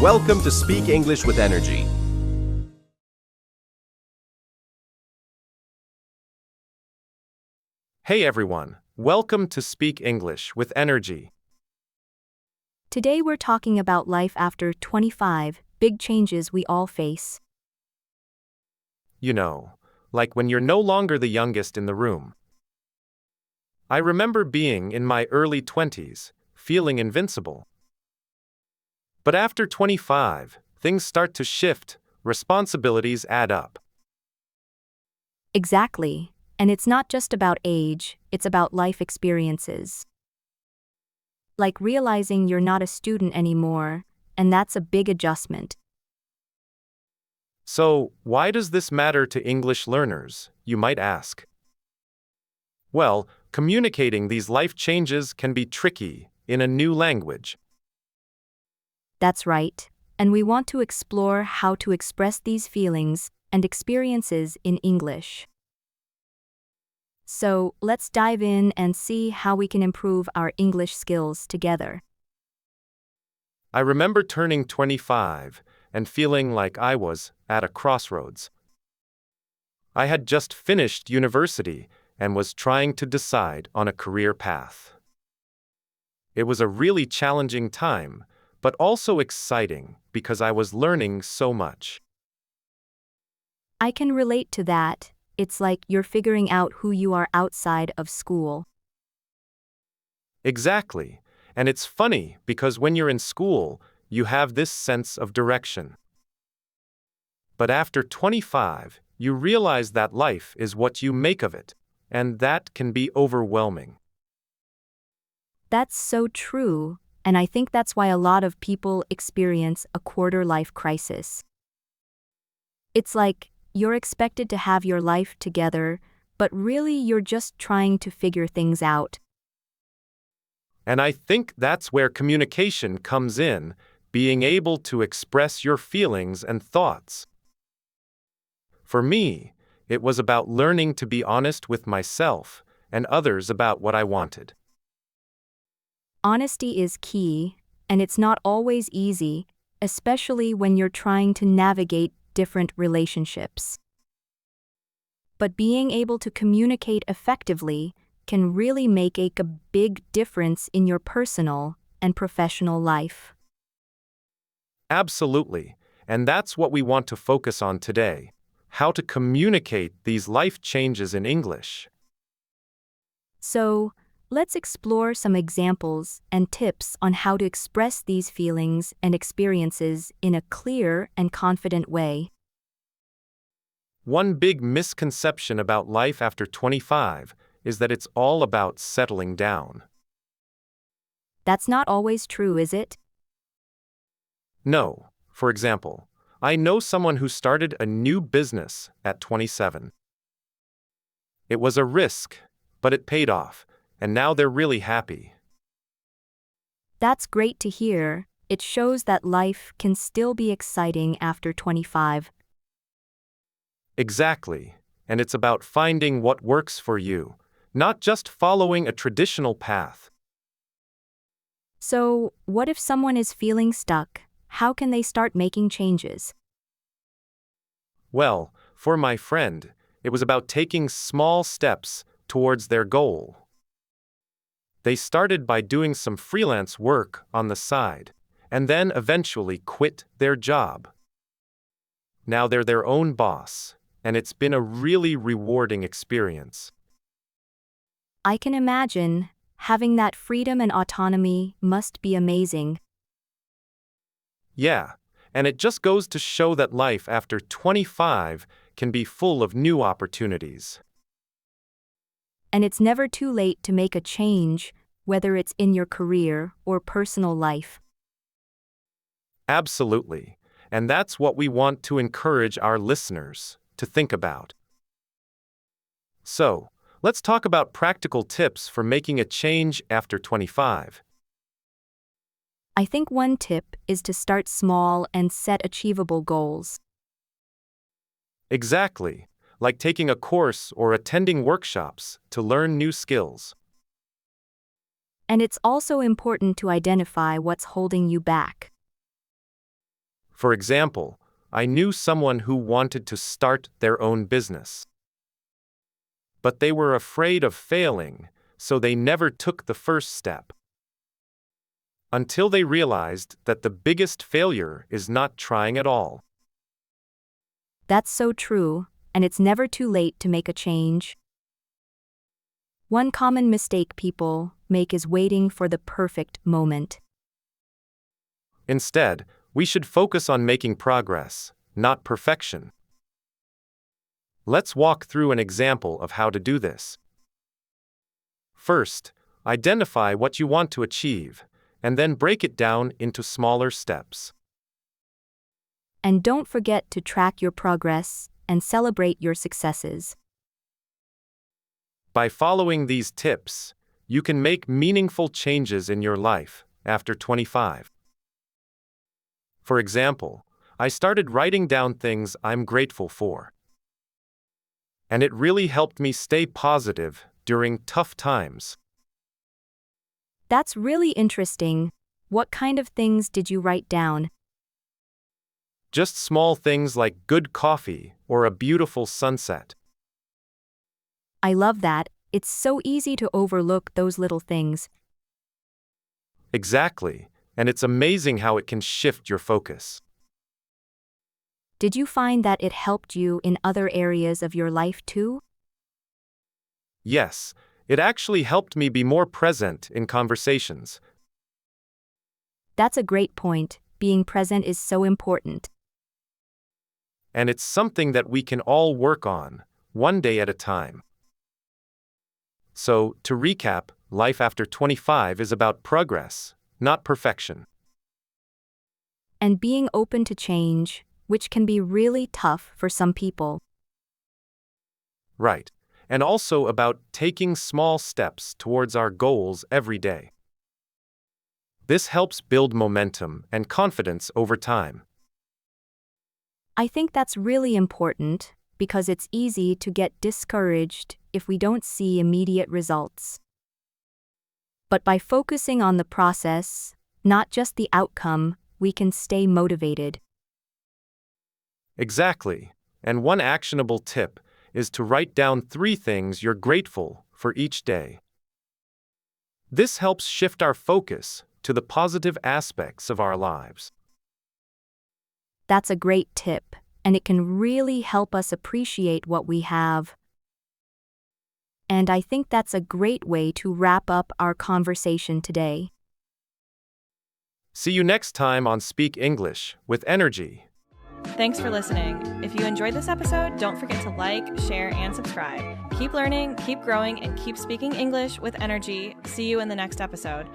Welcome to Speak English with Energy. Hey everyone, welcome to Speak English with Energy. Today we're talking about life after 25, big changes we all face. You know, like when you're no longer the youngest in the room. I remember being in my early 20s, feeling invincible. But after 25, things start to shift, responsibilities add up. Exactly. And it's not just about age, it's about life experiences. Like realizing you're not a student anymore, and that's a big adjustment. So, why does this matter to English learners, you might ask? Well, communicating these life changes can be tricky in a new language. That's right. And we want to explore how to express these feelings and experiences in English. So, let's dive in and see how we can improve our English skills together. I remember turning 25 and feeling like I was at a crossroads. I had just finished university and was trying to decide on a career path. It was a really challenging time, but also exciting because I was learning so much. I can relate to that. It's like you're figuring out who you are outside of school. Exactly. And it's funny because when you're in school, you have this sense of direction. But after 25, you realize that life is what you make of it, and that can be overwhelming. That's so true, and I think that's why a lot of people experience a quarter-life crisis. It's like you're expected to have your life together, but really you're just trying to figure things out. And I think that's where communication comes in, being able to express your feelings and thoughts. For me, it was about learning to be honest with myself and others about what I wanted. Honesty is key, and it's not always easy, especially when you're trying to navigate different relationships. But being able to communicate effectively can really make a big difference in your personal and professional life. Absolutely, and that's what we want to focus on today: how to communicate these life changes in English. So, let's explore some examples and tips on how to express these feelings and experiences in a clear and confident way. One big misconception about life after 25 is that it's all about settling down. That's not always true, is it? No, for example, I know someone who started a new business at 27. It was a risk, but it paid off, and now they're really happy. That's great to hear. It shows that life can still be exciting after 25. Exactly, and it's about finding what works for you, not just following a traditional path. So, what if someone is feeling stuck? How can they start making changes? Well, for my friend, it was about taking small steps towards their goal. They started by doing some freelance work on the side, and then eventually quit their job. Now they're their own boss, and it's been a really rewarding experience. I can imagine having that freedom and autonomy must be amazing. Yeah, and it just goes to show that life after 25 can be full of new opportunities. And it's never too late to make a change, whether it's in your career or personal life. Absolutely, and that's what we want to encourage our listeners to think about. So, let's talk about practical tips for making a change after 25. I think one tip is to start small and set achievable goals. Exactly, like taking a course or attending workshops to learn new skills. And it's also important to identify what's holding you back. For example, I knew someone who wanted to start their own business. But they were afraid of failing, so they never took the first step. Until they realized that the biggest failure is not trying at all. That's so true, and it's never too late to make a change. One common mistake people make is waiting for the perfect moment. Instead, we should focus on making progress, not perfection. Let's walk through an example of how to do this. First, identify what you want to achieve, and then break it down into smaller steps. And don't forget to track your progress and celebrate your successes. By following these tips, you can make meaningful changes in your life after 25. For example, I started writing down things I'm grateful for. And it really helped me stay positive during tough times. That's really interesting. What kind of things did you write down? Just small things like good coffee or a beautiful sunset. I love that. It's so easy to overlook those little things. Exactly, and it's amazing how it can shift your focus. Did you find that it helped you in other areas of your life too? Yes, it actually helped me be more present in conversations. That's a great point. Being present is so important. And it's something that we can all work on, one day at a time. So, to recap, life after 25 is about progress, not perfection. And being open to change, which can be really tough for some people. Right. And also about taking small steps towards our goals every day. This helps build momentum and confidence over time. I think that's really important because it's easy to get discouraged if we don't see immediate results. But by focusing on the process, not just the outcome, we can stay motivated. Exactly. And one actionable tip is to write down 3 things you're grateful for each day. This helps shift our focus to the positive aspects of our lives. That's a great tip, and it can really help us appreciate what we have. And I think that's a great way to wrap up our conversation today. See you next time on Speak English with Energy. Thanks for listening. If you enjoyed this episode, don't forget to like, share, and subscribe. Keep learning, keep growing, and keep speaking English with energy. See you in the next episode.